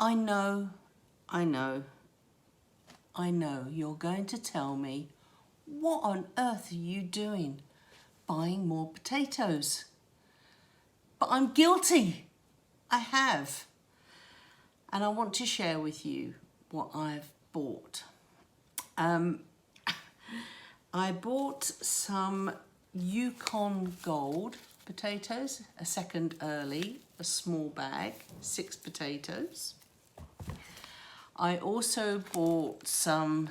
I know, I know, I know you're going to tell me, what on earth are you doing buying more potatoes? But I'm guilty. I have. And I want to share with you what I've bought. I bought some Yukon Gold potatoes, a second early, a small bag, 6 potatoes. I also bought some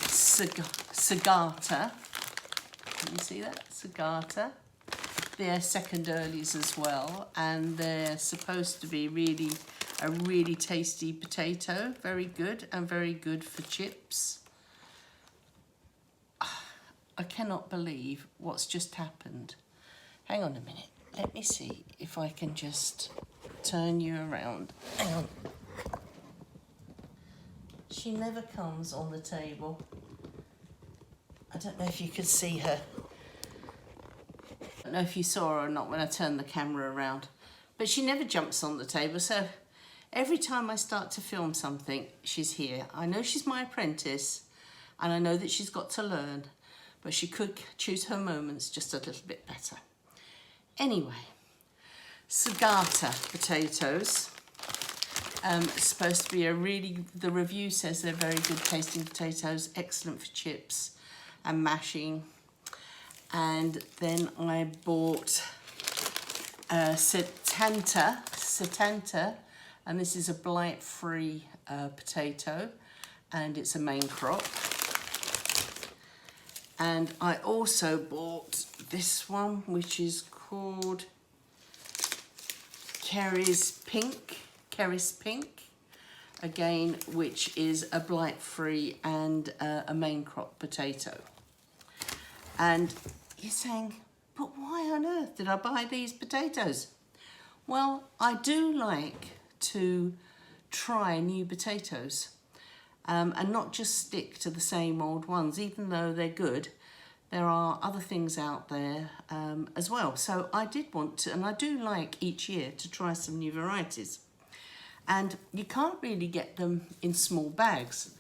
Sagata. Can you see that? Sagata. They're second earlies as well, and they're supposed to be a really tasty potato. Very good, and very good for chips. I cannot believe what's just happened. Hang on a minute. Let me see if I can just turn you around. Hang on. She never comes on the table. I don't know if you could see her. I don't know if you saw her or not when I turned the camera around. But she never jumps on the table, so every time I start to film something, she's here. I know she's my apprentice, and I know that she's got to learn, but she could choose her moments just a little bit better. Anyway, Sagata potatoes. It's supposed to be the review says they're very good tasting potatoes, excellent for chips and mashing. And then I bought Setanta, and this is a blight-free potato, and it's a main crop. And I also bought this one, which is called Kerry's Pink, again, which is a blight-free and a main crop potato. And you're saying, but why on earth did I buy these potatoes? Well, I do like to try new potatoes and not just stick to the same old ones. Even though they're good, there are other things out there as well. So I did want to, and I do like each year to try some new varieties. And you can't really get them in small bags.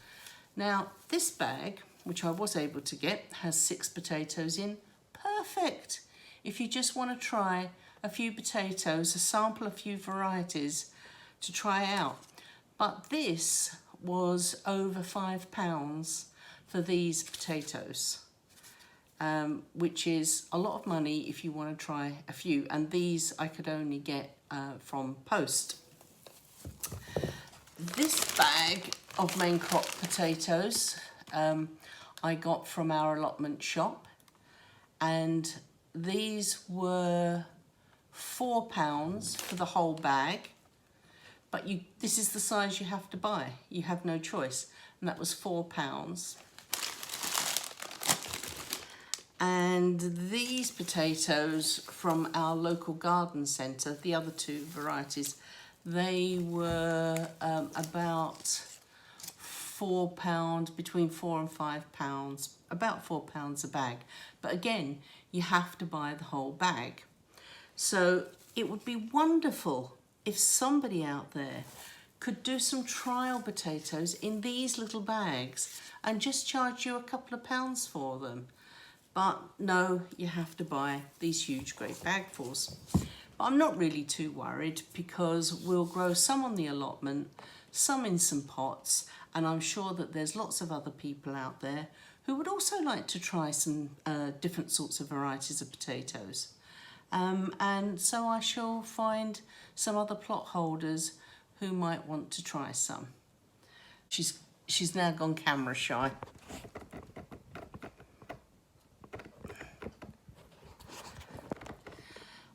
Now, this bag, which I was able to get, has 6 potatoes in. Perfect! If you just want to try a few potatoes, sample a few varieties to try out. But this was over £5 for these potatoes, which is a lot of money if you want to try a few. And these I could only get from post. This bag of main crop potatoes I got from our allotment shop, and these were £4 for the whole bag, but this is the size you have to buy. You have no choice, and that was £4. And these potatoes from our local garden centre, the other 2 varieties, they were about £4, between £4 and £5, about £4 a bag. But again, you have to buy the whole bag. So it would be wonderful if somebody out there could do some trial potatoes in these little bags and just charge you a couple of pounds for them. But no, you have to buy these huge great bagfuls. But I'm not really too worried, because we'll grow some on the allotment, some in some pots, and I'm sure that there's lots of other people out there who would also like to try some different sorts of varieties of potatoes. And so I shall find some other plot holders who might want to try some. She's now gone camera shy.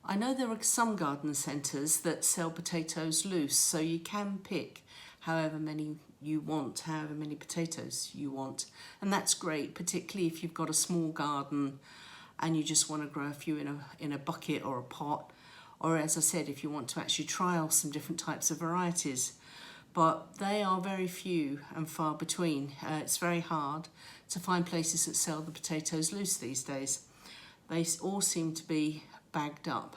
I know there are some garden centres that sell potatoes loose, so you can pick however many you want, however many potatoes you want. And that's great, particularly if you've got a small garden and you just want to grow a few in a bucket or a pot, or as I said, if you want to actually trial some different types of varieties. But they are very few and far between. It's very hard to find places that sell the potatoes loose these days. They all seem to be bagged up.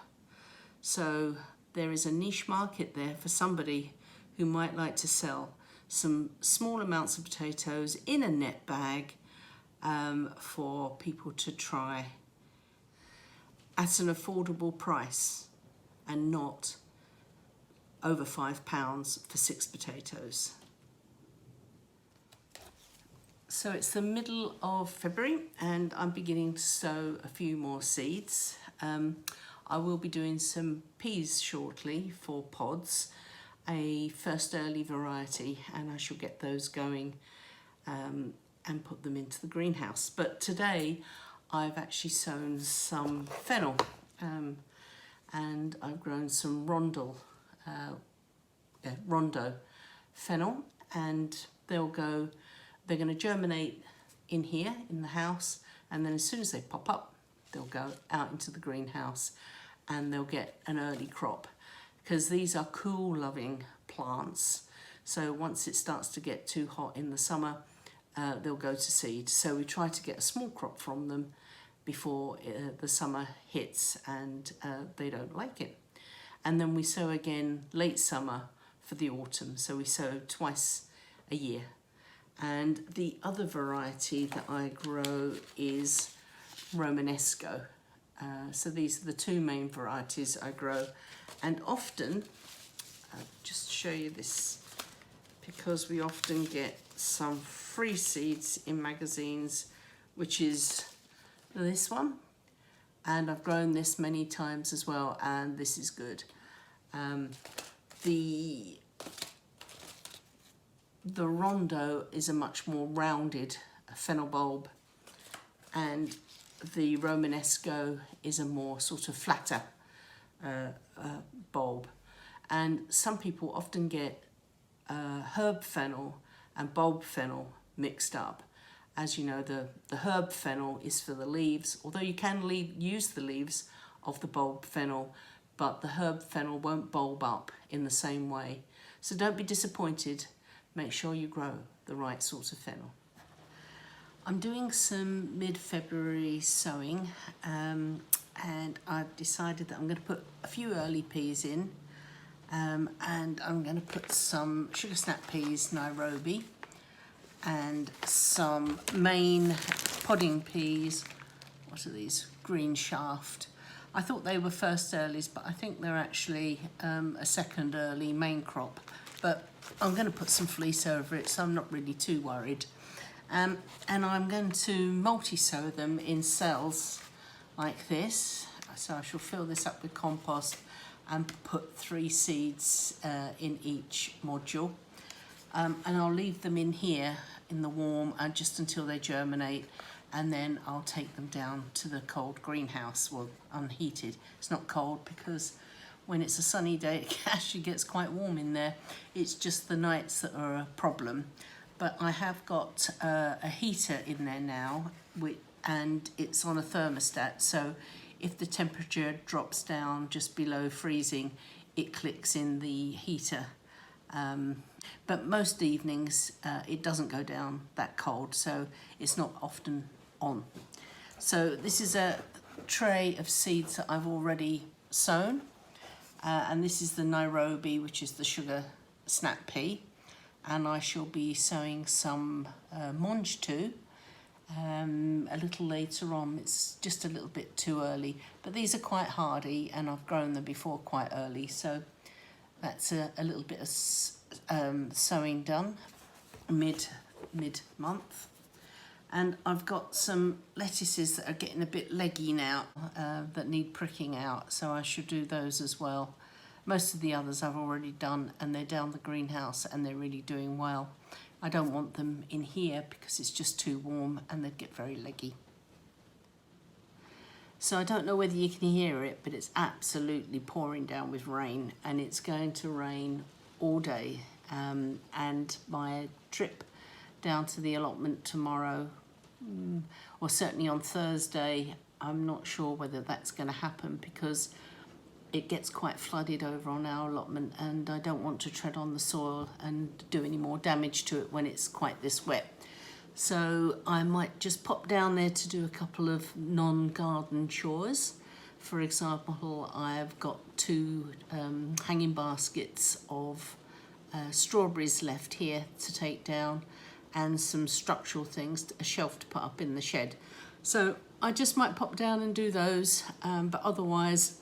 So there is a niche market there for somebody who might like to sell some small amounts of potatoes in a net bag for people to try at an affordable price and not over £5 for 6 potatoes. So it's the middle of February and I'm beginning to sow a few more seeds. I will be doing some peas shortly for pods, a first early variety, and I shall get those going and put them into the greenhouse. But today I've actually sown some fennel and I've grown some rondo fennel, and they're going to germinate in here in the house, and then as soon as they pop up they'll go out into the greenhouse and they'll get an early crop, because these are cool loving plants. So once it starts to get too hot in the summer, they'll go to seed. So we try to get a small crop from them before the summer hits and they don't like it. And then we sow again late summer for the autumn. So we sow twice a year. And the other variety that I grow is Romanesco. So these are the two main varieties I grow. And often, just to show you this, because we often get some free seeds in magazines, which is this one. And I've grown this many times as well, and this is good. The rondo is a much more rounded fennel bulb, and the Romanesco is a more sort of flatter bulb. And some people often get herb fennel and bulb fennel mixed up. As you know, the herb fennel is for the leaves, although you can use the leaves of the bulb fennel, but the herb fennel won't bulb up in the same way. So don't be disappointed. Make sure you grow the right sort of fennel. I'm doing some mid-February sowing, and I've decided that I'm going to put a few early peas in, and I'm going to put some sugar snap peas, Nairobi, and some main podding peas. What are these? Green shaft. I thought they were first earlies, but I think they're actually a second early main crop. But I'm going to put some fleece over it, so I'm not really too worried. And I'm going to multi-sow them in cells like this. So I shall fill this up with compost and put 3 seeds in each module. And I'll leave them in here in the warm just until they germinate, and then I'll take them down to the cold greenhouse, well, unheated. It's not cold because when it's a sunny day it actually gets quite warm in there. It's just the nights that are a problem. But I have got a heater in there now, and it's on a thermostat, so if the temperature drops down just below freezing, it clicks in the heater. But most evenings it doesn't go down that cold, so it's not often on. So this is a tray of seeds that I've already sown, and this is the Nairobi, which is the sugar snap pea, and I shall be sowing some mange too a little later on. It's just a little bit too early, but these are quite hardy and I've grown them before quite early, so that's a little bit of sowing done mid-month. And I've got some lettuces that are getting a bit leggy now, that need pricking out, so I should do those as well. Most of the others I've already done, and they're down the greenhouse and they're really doing well. I don't want them in here because it's just too warm and they'd get very leggy. So I don't know whether you can hear it, but it's absolutely pouring down with rain, and it's going to rain all day. And my trip down to the allotment tomorrow, or certainly on Thursday, I'm not sure whether that's going to happen because it gets quite flooded over on our allotment, and I don't want to tread on the soil and do any more damage to it when it's quite this wet. So I might just pop down there to do a couple of non-garden chores. For example, I've got 2 hanging baskets of strawberries left here to take down, and some structural things, a shelf to put up in the shed. So I just might pop down and do those, but otherwise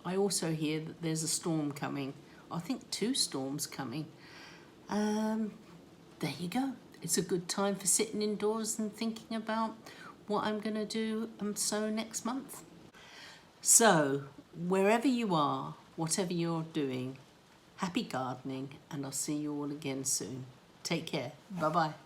I also hear that there's a storm coming. I think 2 storms coming. There you go. It's a good time for sitting indoors and thinking about what I'm going to do and sow next month. So wherever you are, whatever you're doing, happy gardening, and I'll see you all again soon. Take care. Bye-bye.